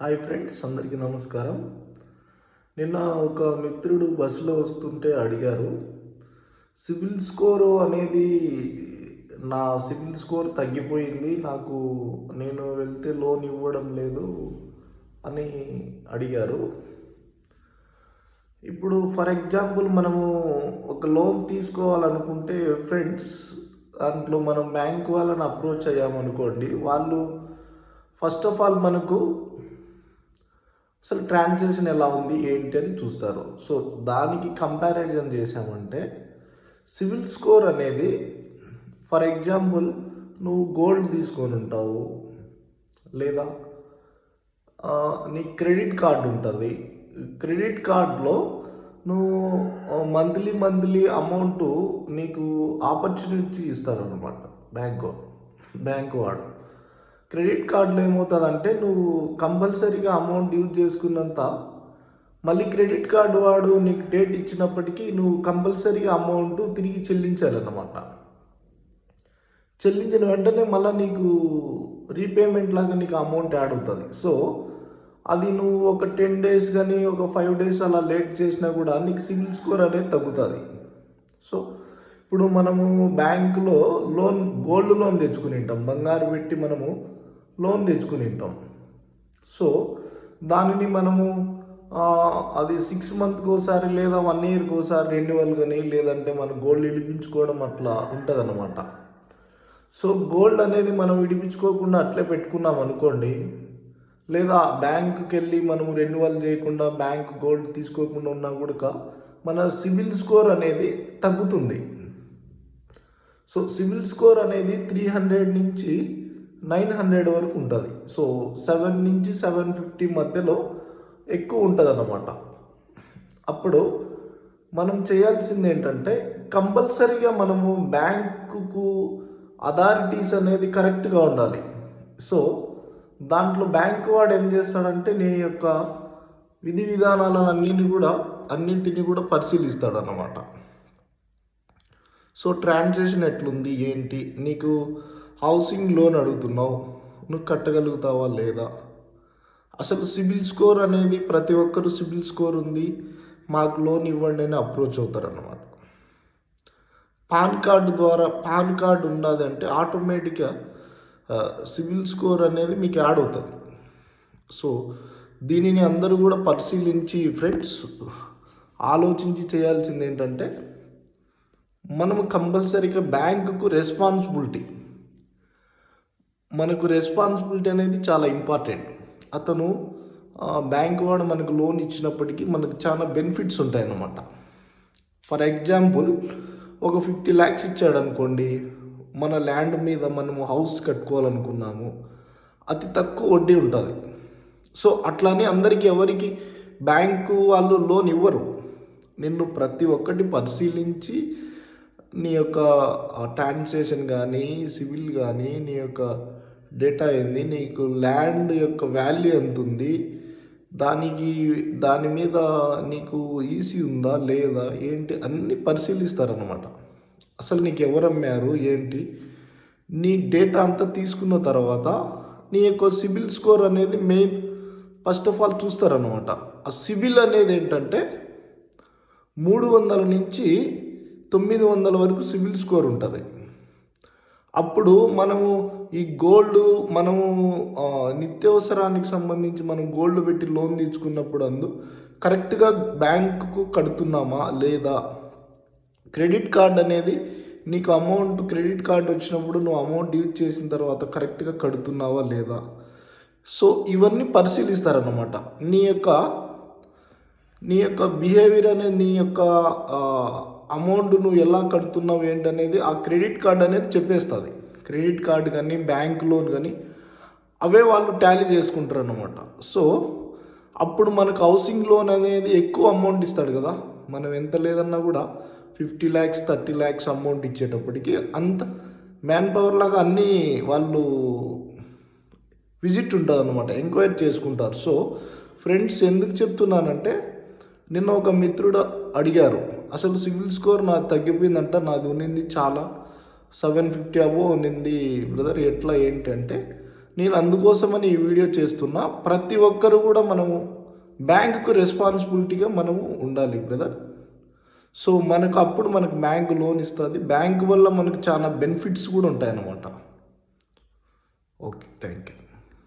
Hi friends, అందరికీ నమస్కారం. నిన్న ఒక మిత్రుడు బస్సులో వస్తుంటే అడిగారు, సిబిల్ స్కోరు అనేది నా సిబిల్ స్కోర్ తగ్గిపోయింది, నేను వెళ్తే లోన్ ఇవ్వడం లేదు అని అడిగారు. ఇప్పుడు ఫర్ ఎగ్జాంపుల్ మనము ఒక లోన్ తీసుకోవాలనుకుంటే ఫ్రెండ్స్, దాంట్లో మనం బ్యాంక్ వాళ్ళని అప్రోచ్ అయ్యామనుకోండి, వాళ్ళు ఫస్ట్ ఆఫ్ ఆల్ మనకు అసలు ట్రాన్సాక్షన్ ఎలా ఉంది ఏంటి అని చూస్తారు. సో దానికి కంపారిజన్ చేసామంటే సివిల్ స్కోర్ అనేది, ఫర్ ఎగ్జాంపుల్ నువ్వు గోల్డ్ తీసుకొని ఉంటావు, లేదా నీ క్రెడిట్ కార్డు ఉంటుంది. క్రెడిట్ కార్డులో నువ్వు మంత్లీ అమౌంట్ నీకు ఆపర్చునిటీ ఇస్తారనమాట బ్యాంకు వాడు. క్రెడిట్ కార్డులో ఏమవుతుందంటే నువ్వు కంపల్సరీగా అమౌంట్ యూజ్ చేసుకున్నంత మళ్ళీ క్రెడిట్ కార్డు వాడు నీకు డేట్ ఇచ్చినప్పటికీ నువ్వు కంపల్సరీగా అమౌంట్ తిరిగి చెల్లించాలన్నమాట. చెల్లించిన వెంటనే మళ్ళీ నీకు రీపేమెంట్ లాగా నీకు అమౌంట్ యాడ్ అవుతుంది. సో అది నువ్వు ఒక 10 days కానీ ఒక 5 days అలా లేట్ చేసినా కూడా నీకు సిబిల్ స్కోర్ అనేది తగ్గుతుంది. సో ఇప్పుడు మనము బ్యాంకులో గోల్డ్ లోన్ తెచ్చుకుని ఉంటాం, బంగారు పెట్టి మనము లోన్ తెచ్చుకుని ఉంటాం. సో దానిని మనము అది 6 months ఒకసారి లేదా 1 year ఒకసారి రెన్యువల్ కానీ, లేదంటే మనం గోల్డ్ విడిపించుకోవడం అట్లా ఉంటుంది అన్నమాట. సో గోల్డ్ అనేది మనం విడిపించుకోకుండా అట్లే పెట్టుకున్నాం అనుకోండి, లేదా బ్యాంకుకి వెళ్ళి మనము రెన్యువల్ చేయకుండా బ్యాంక్ గోల్డ్ తీసుకోకుండా ఉన్నా కూడా మన సిబిల్ స్కోర్ అనేది తగ్గుతుంది. సో సిబిల్ స్కోర్ అనేది 300 నుంచి 900 వరకు ఉంటుంది. సో 7 నుంచి 750 మధ్యలో ఎక్కువ ఉంటుంది అన్నమాట. అప్పుడు మనం చేయాల్సింది ఏంటంటే, కంపల్సరీగా మనము బ్యాంకుకు అథారిటీస్ అనేది కరెక్ట్గా ఉండాలి. సో దాంట్లో బ్యాంకు వాడు ఏం చేస్తాడంటే నీ యొక్క విధి విధానాలను అన్నింటినీ కూడా పరిశీలిస్తాడు అన్నమాట. సో ట్రాన్సాక్షన్ ఎట్లుంది ఏంటి, నీకు హౌసింగ్ లోన్ అడుగుతున్నావు, నువ్వు కట్టగలుగుతావా లేదా, అసలు సిబిల్ స్కోర్ అనేది ప్రతి ఒక్కరు సిబిల్ స్కోర్ ఉంది మాకు లోన్ ఇవ్వండి అని అప్రోచ్ అవుతారు అన్నమాట. పాన్ కార్డు ఉన్నదంటే ఆటోమేటిక్గా సిబిల్ స్కోర్ అనేది మీకు యాడ్ అవుతుంది. సో దీనిని అందరూ కూడా పరిశీలించి ఫ్రెండ్స్ ఆలోచించి చేయాల్సింది ఏంటంటే, మనము కంపల్సరీగా మనకు రెస్పాన్సిబిలిటీ అనేది చాలా ఇంపార్టెంట్. అతను బ్యాంక్ వాడు మనకు లోన్ ఇచ్చినప్పటికీ మనకు చాలా బెనిఫిట్స్ ఉంటాయి అన్నమాట. ఫర్ ఎగ్జాంపుల్ ఒక 50 lakhs ఇచ్చాడు అనుకోండి, మన ల్యాండ్ మీద మనము హౌస్ కట్టుకోవాలనుకున్నాము, అతి తక్కువ వడ్డీ ఉంటుంది. సో అట్లానే ఎవరికి బ్యాంకు వాళ్ళు లోన్ ఇవ్వరు. నిన్ను ప్రతి ఒక్కటి పరిశీలించి నీ యొక్క ట్రాన్సాక్షన్ కానీ, సివిల్ కానీ, నీ యొక్క డేటా ఏంది, నీకు ల్యాండ్ యొక్క వాల్యూ ఎంత ఉంది, దాని మీద నీకు ఈసీ ఉందా లేదా ఏంటి అన్నీ పరిశీలిస్తారన్నమాట. అసలు నీకు ఎవరు అమ్మారు ఏంటి, నీ డేటా అంతా తీసుకున్న తర్వాత నీ యొక్క సిబిల్ స్కోర్ అనేది మెయిన్ ఫస్ట్ ఆఫ్ ఆల్ చూస్తారన్నమాట. ఆ సిబిల్ అనేది ఏంటంటే 300 నుంచి 900 వరకు సిబిల్ స్కోర్ ఉంటుంది. అప్పుడు మనము ఈ గోల్డ్ నిత్యావసరానికి సంబంధించి మనం గోల్డ్ పెట్టి లోన్ తీసుకున్నప్పుడు కరెక్ట్గా బ్యాంకుకు కడుతున్నామా లేదా, క్రెడిట్ కార్డ్ అనేది నీకు క్రెడిట్ కార్డ్ వచ్చినప్పుడు నువ్వు అమౌంట్ యూజ్ చేసిన తర్వాత కరెక్ట్గా కడుతున్నావా లేదా. సో ఇవన్నీ పరిశీలిస్తారన్నమాట. నీ యొక్క బిహేవియర్ అనేది, నీ యొక్క అమౌంట్ నువ్వు ఎలా కడుతున్నావు ఏంటనేది ఆ క్రెడిట్ కార్డ్ అనేది చెప్పేస్తుంది. క్రెడిట్ కార్డ్ కానీ బ్యాంక్ లోన్ కానీ అవే వాళ్ళు టాలీ చేసుకుంటారు అన్నమాట. సో అప్పుడు మనకు హౌసింగ్ లోన్ అనేది ఎక్కువ అమౌంట్ ఇస్తాడు కదా, మనం ఎంత లేదన్నా కూడా 50 lakhs 30 lakhs అమౌంట్ ఇచ్చేటప్పటికి అంత మ్యాన్ పవర్ లాగా అన్నీ వాళ్ళు విజిట్ ఉంటుంది అన్నమాట, ఎంక్వైరీ చేసుకుంటారు. సో ఫ్రెండ్స్, ఎందుకు చెప్తున్నానంటే, నిన్న ఒక మిత్రుడు అడిగారు, అసలు సిబిల్ స్కోర్ నాది తగ్గిపోయిందంట, నాది ఉన్నింది చాలా 750 ఉన్నింది బ్రదర్, ఎట్లా ఏంటంటే నేను అందుకోసమని ఈ వీడియో చేస్తున్నా. ప్రతి ఒక్కరు కూడా మనము బ్యాంకుకు రెస్పాన్సిబిలిటీగా మనము ఉండాలి బ్రదర్. సో మనకు అప్పుడు మనకు బ్యాంకు లోన్ ఇస్తుంది. బ్యాంకు వల్ల మనకు చాలా బెనిఫిట్స్ కూడా ఉంటాయన్నమాట. Okay, thank you.